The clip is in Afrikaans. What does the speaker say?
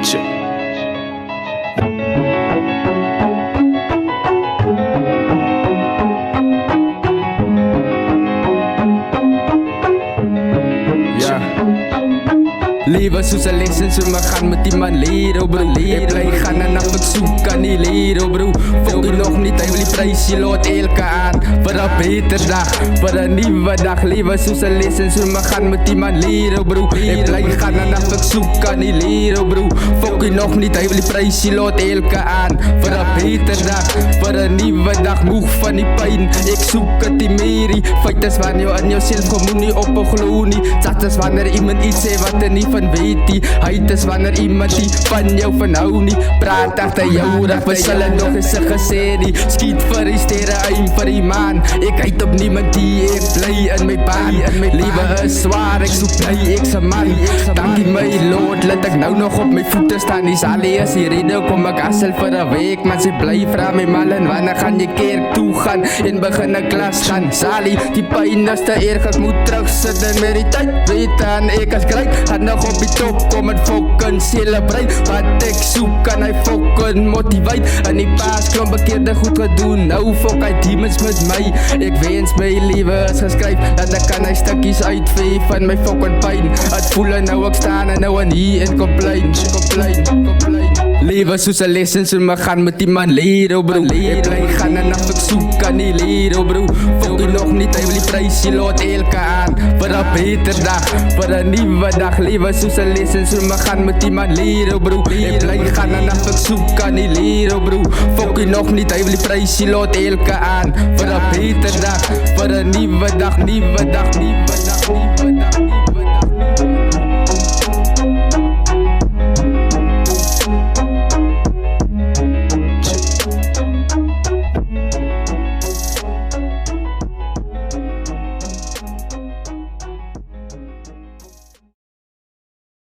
Check. Lewe soos 'n les en so maar gaan met iemand leer, oh bro. Ek bly gaan en af ek soek kan nie leer, oh bro. Fok jy nog nie, hy wil die prys jy laat elke aan vir 'n beter dag, vir 'n nuwe dag. Lewe soos 'n les en so maar gaan met iemand leer, oh bro. Ek bly gaan en af ek soek kan nie leer, oh bro. Fok jy nog nie, hy wil die prys jy laat elke aan vir 'n beter dag, vir 'n nuwe dag. Moeg van die pyn, ek soek dit die merie. Feit is wanneer jy aan jouself kom nie op 'n glo nie. Dit is wanneer iemand iets sê wat jy nie van weet nie. Hyt is wanneer iemand die van jou vanhou nie. Praat agter jou rug, we sal het nog eens gesê nie. Skiet vir die sterre, aim vir die maan. Ek hyt op niemand die, ek bly in my baan. Lewe is zwaar, ek soek bly, ek's 'n man. Dankie my Lord, laat ek nou nog op my voete staan. Die Sally is die rede, kom ek hassel vir 'n week. Maar sy bly vra my mal en wanneer gaan jy kerk toe gaan en begin 'n klas gaan. Sally, die pyn is te erg, ek moet terugsit en met die tyd weet aan ek as gryp. Gaan nog op die top, kom en fucking celebrate. Wat ek soek kan hy fucking motivate. In die paas klomp bekeerde goed gedoen, nou fuck hy demons met my. Ek wens my lewe is geskryf, dat ek kan hy stukkies uitvee van my fucking pyn. Het voel en nou ek staan en nou en hier en complain. Lewe soos 'n les en so maar gaan met iemand leer, oh bro. Ek bly gaan en af ek soek kan nie leer, oh bro. Fuck jy nog nie, hy wil die prys jy laat elke aan vir 'n beter dag, vir 'n nuwe dag. Lewe soos 'n les en so maar gaan met iemand leer, oh bro. Ek bly gaan en af ek soek kan nie leer, oh bro. Fuck jy nog nie, hy wil die prys jy laat elke aan vir 'n beter dag, vir 'n nuwe dag, nuwe dag, nuwe dag, nuwe dag.